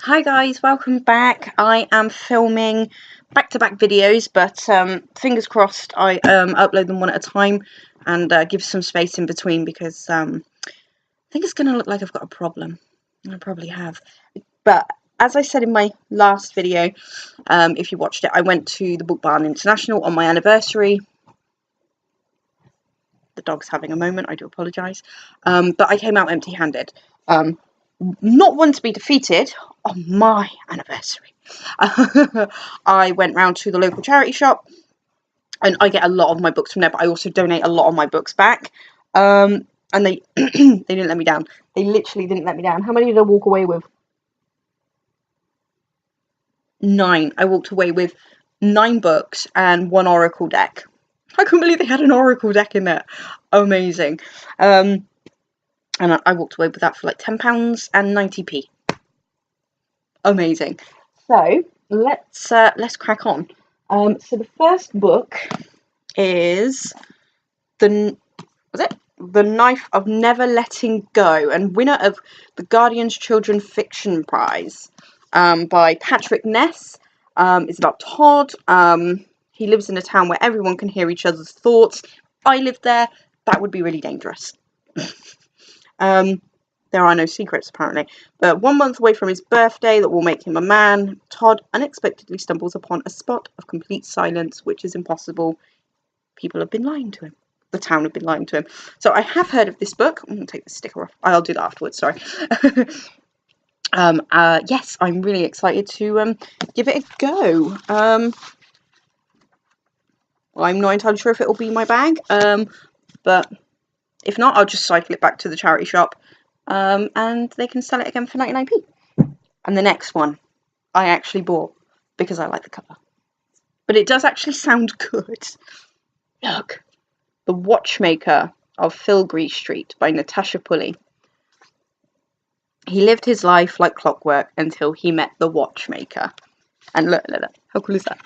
Hi guys, welcome back. I am filming back-to-back videos, but fingers crossed I upload them one at a time and give some space in between because I think it's going to look like I've got a problem. I probably have. But as I said in my last video, if you watched it, I went to the Book Barn International on my anniversary. The dog's having a moment, I do apologise. But I came out empty-handed. Not one to be defeated on my anniversary. I went round to the local charity shop and I get a lot of my books from there, but I also donate a lot of my books back. And they they didn't let me down. They literally didn't let me down. How many did I walk away with? 9. I walked away with 9 books and 1 Oracle deck. I couldn't believe they had an Oracle deck in there. Amazing. And I walked away with that for like £10 and 90p. Amazing. So let's crack on. So the first book is The Knife of Never Letting Go, and winner of the Guardian's Children Fiction Prize, by Patrick Ness. It's about Todd. He lives in a town where everyone can hear each other's thoughts. I lived there. That would be really dangerous. There are no secrets, apparently. But 1 month away from his birthday that will make him a man, Todd unexpectedly stumbles upon a spot of complete silence, which is impossible. People have been lying to him. The town have been lying to him. So I have heard of this book. I'm going to take the sticker off. I'll do that afterwards, sorry. Yes, I'm really excited to give it a go. I'm not entirely sure if it will be my bag, but if not, I'll just cycle it back to the charity shop. And they can sell it again for 99p. And the next one I actually bought because I like the cover. But it does actually sound good. Look. The Watchmaker of Filgree Street by Natasha Pulley. He lived his life like clockwork until he met the watchmaker. And look, how cool is that?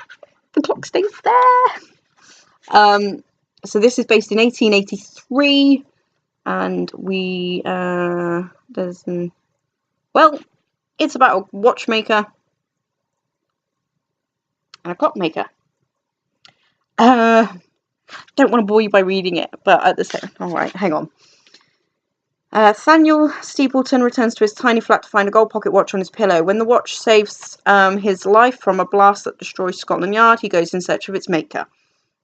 The clock stays there. So this is based in 1883. And it's about a watchmaker and a clockmaker. Don't want to bore you by reading it, but at the same, alright, hang on. Thaniel Steepleton returns to his tiny flat to find a gold pocket watch on his pillow. When the watch saves his life from a blast that destroys Scotland Yard, he goes in search of its maker.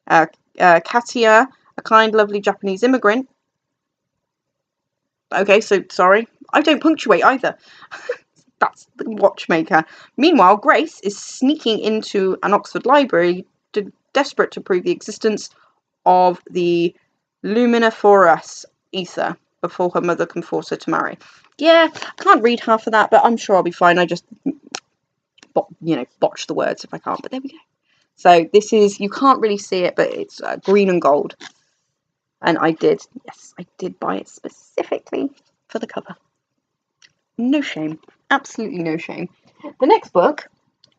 Katia, a kind, lovely Japanese immigrant. Okay, so, sorry. I don't punctuate either. That's the watchmaker. Meanwhile, Grace is sneaking into an Oxford library, desperate to prove the existence of the luminiferous ether before her mother can force her to marry. Yeah, I can't read half of that, but I'm sure I'll be fine. I just, botch the words if I can't, but there we go. So this is, you can't really see it, but it's green and gold. And I did buy it specifically for the cover. No shame. Absolutely no shame. The next book,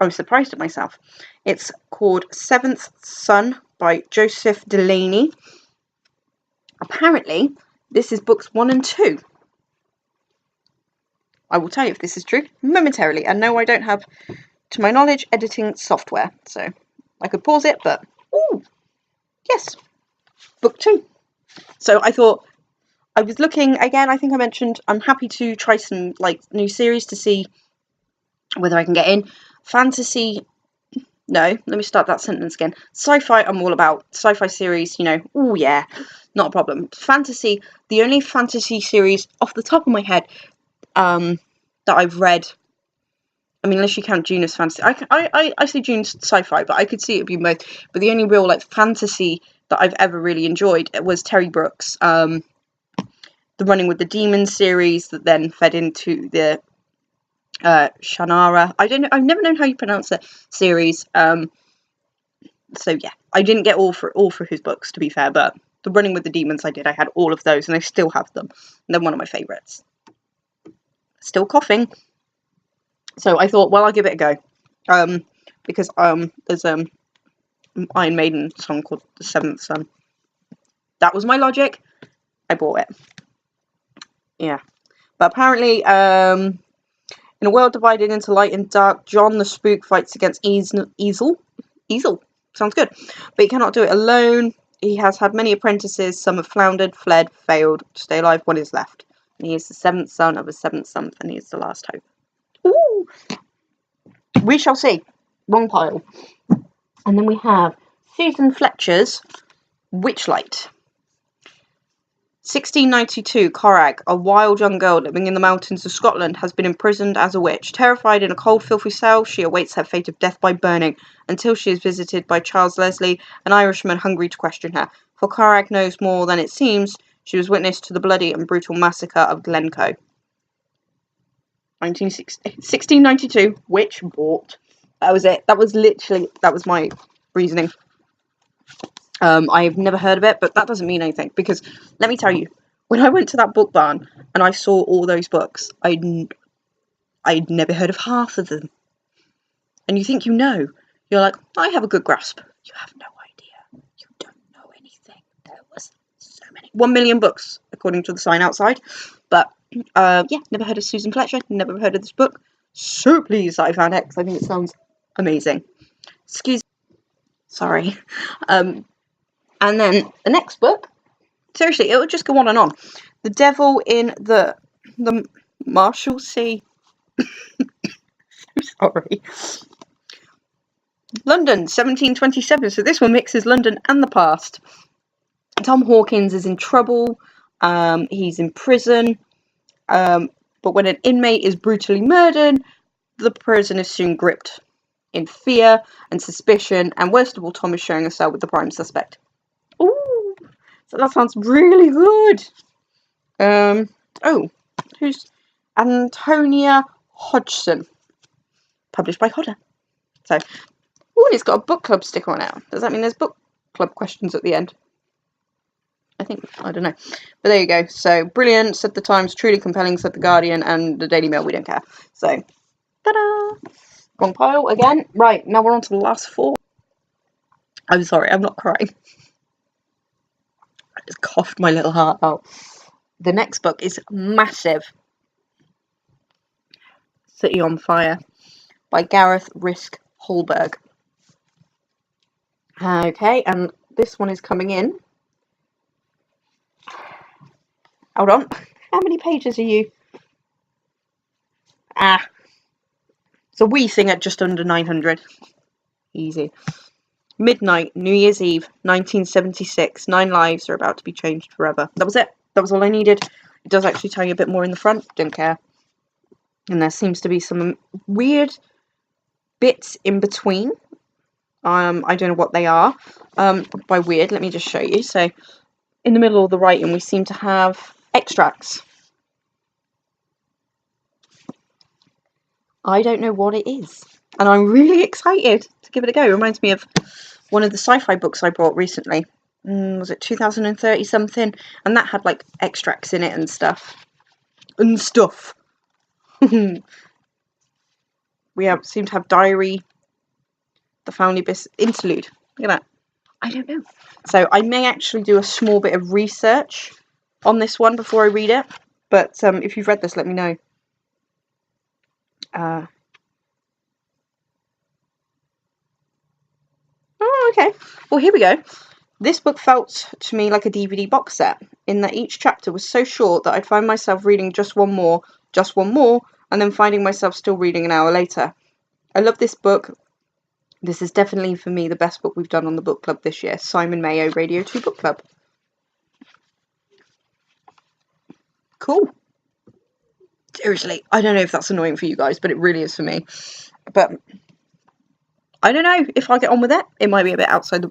I was surprised at myself. It's called Seventh Son by Joseph Delaney. Apparently, this is books 1 and 2. I will tell you if this is true momentarily. And no, I don't have, to my knowledge, editing software. So I could pause it, but, ooh, yes, book 2. So I thought, I was looking, again, I think I mentioned, I'm happy to try some, new series to see whether I can get in. Fantasy, no, let me start that sentence again. Sci-fi, I'm all about. Sci-fi series, oh yeah, not a problem. Fantasy, the only fantasy series off the top of my head that I've read, I mean, unless you count June as fantasy, I say June's sci-fi, but I could see it being both. But the only real, fantasy that I've ever really enjoyed was Terry Brooks, the Running with the Demons series that then fed into the Shannara. I've never known how you pronounce it, series. So yeah, I didn't get all for his books, to be fair, but the Running with the Demons I did. I had all of those, and I still have them. And they're one of my favourites. Still coughing. So I thought, well, I'll give it a go. Because there's Iron Maiden song called The Seventh Son. That was my logic. I bought it. Yeah. But apparently, In a world divided into light and dark, John the Spook fights against Easel. Sounds good. But he cannot do it alone. He has had many apprentices. Some have floundered, fled, failed to stay alive. One is left. And he is the seventh son of a seventh son, and he is the last hope. Ooh! We shall see. Wrong pile. And then we have Susan Fletcher's Witchlight. 1692, Corag, a wild young girl living in the mountains of Scotland, has been imprisoned as a witch. Terrified in a cold, filthy cell, she awaits her fate of death by burning, until she is visited by Charles Leslie, an Irishman hungry to question her. For Corag knows more than it seems. She was witness to the bloody and brutal massacre of Glencoe. 1692, witch bought. That was it. That was my reasoning. I've never heard of it, but that doesn't mean anything, because let me tell you, when I went to that book barn and I saw all those books, I'd never heard of half of them. And you think you know. You're like, I have a good grasp. You have no idea. You don't know anything. There was so many. 1 million books, according to the sign outside. But, yeah, never heard of Susan Fletcher. Never heard of this book. So pleased that I found it, because I think it sounds amazing. Excuse me. Sorry. And then the next book, seriously, it would just go on and on. The Devil in the Marshalsea. I'm sorry. London, 1727. So this one mixes London and the past. Tom Hawkins is in trouble. He's in prison. But when an inmate is brutally murdered, the prison is soon gripped in fear and suspicion. And worst of all, Tom is sharing a cell with the prime suspect. Ooh, so that sounds really good. Who's Antonia Hodgson, published by Hodder. So, it's got a book club sticker on it. Does that mean there's book club questions at the end? I don't know. But there you go. So, brilliant, said the Times, truly compelling, said the Guardian, and the Daily Mail, we don't care. So, ta-da! Wrong pile again. Right, now we're on to the last 4. I'm sorry, I'm not crying. I just coughed my little heart out. The next book is massive. City on Fire by Gareth Risk Holberg. Okay, and this one is coming in. Hold on. How many pages are you? It's a wee thing at just under 900. Easy. Midnight, New Year's Eve, 1976. 9 lives are about to be changed forever. That was it. That was all I needed. It does actually tell you a bit more in the front. Don't care. And there seems to be some weird bits in between. I don't know what they are. By weird, let me just show you. So, in the middle of the writing, we seem to have extracts. I don't know what it is. And I'm really excited to give it a go. It reminds me of one of the sci-fi books I bought recently. Was it 2030 something? And that had like extracts in it and stuff. We seem to have diary, the family interlude. Look at that. I don't know. So I may actually do a small bit of research on this one before I read it. But if you've read this, let me know. Oh, okay. Well, here we go. This book felt to me like a DVD box set, in that each chapter was so short that I'd find myself reading just one more, and then finding myself still reading an hour later. I love this book. This is definitely, for me, the best book we've done on the book club this year. Simon Mayo, Radio 2 Book Club. Cool. Seriously, I don't know if that's annoying for you guys, but it really is for me. But I don't know if I get on with it. It might be a bit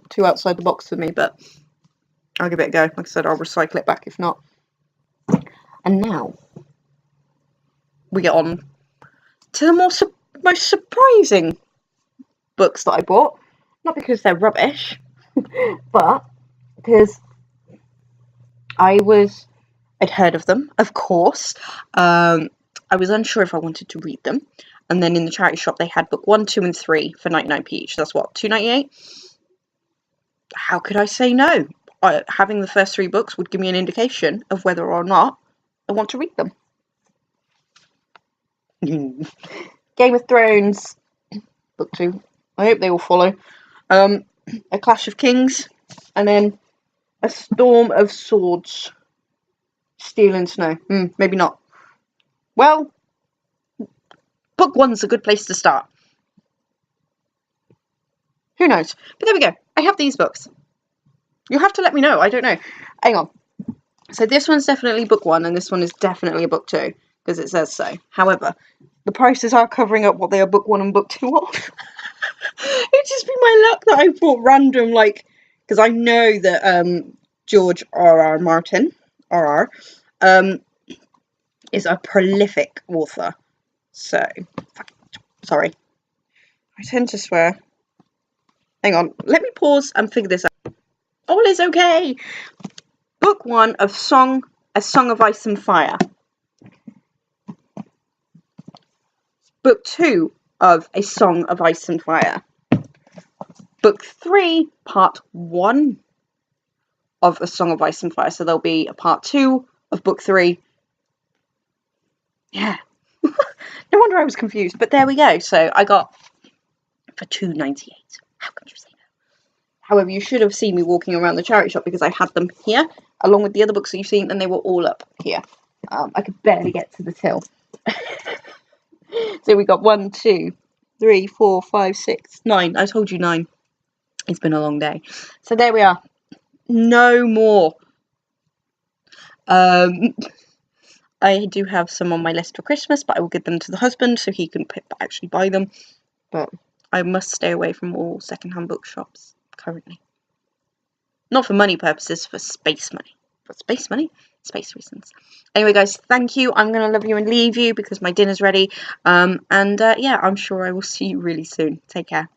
too outside the box for me, but I'll give it a go. Like I said, I'll recycle it back if not. And now we get on to the most surprising books that I bought. Not because they're rubbish, but because I'd heard of them, of course. I was unsure if I wanted to read them. And then in the charity shop, they had book 1, 2, and 3 for 99p each. That's what, $2.98? How could I say no? Having the first 3 books would give me an indication of whether or not I want to read them. Game of Thrones, book 2. I hope they will follow. A Clash of Kings, and then A Storm of Swords. Steel and Snow. Maybe not. Well, book 1's a good place to start. Who knows? But there we go. I have these books. You'll have to let me know. I don't know. Hang on. So this one's definitely book 1, and this one is definitely a book 2, because it says so. However, the prices are covering up what they are book 1 and book 2 of. It's just been my luck that I bought random, like, because I know that George R.R. Martin, R.R., is a prolific author. So, sorry. I tend to swear. Hang on, let me pause and figure this out. All is okay. Book 1 of A Song of Ice and Fire. Book 2 of A Song of Ice and Fire. Book 3, Part 1 of A Song of Ice and Fire. So there'll be a Part 2 of Book 3. Yeah. No wonder I was confused. But there we go. So I got for $2.98. How could you say no? However, you should have seen me walking around the charity shop because I had them here, along with the other books that you've seen, and they were all up here. I could barely get to the till. So we got 1, 2, 3, 4, 5, 6, 9. I told you 9. It's been a long day. So there we are. No more. I do have some on my list for Christmas, but I will give them to the husband so he can actually buy them. But I must stay away from all second-hand bookshops currently. Not for money purposes, for space money. For space money? Space reasons. Anyway, guys, thank you. I'm going to love you and leave you because my dinner's ready. Yeah, I'm sure I will see you really soon. Take care.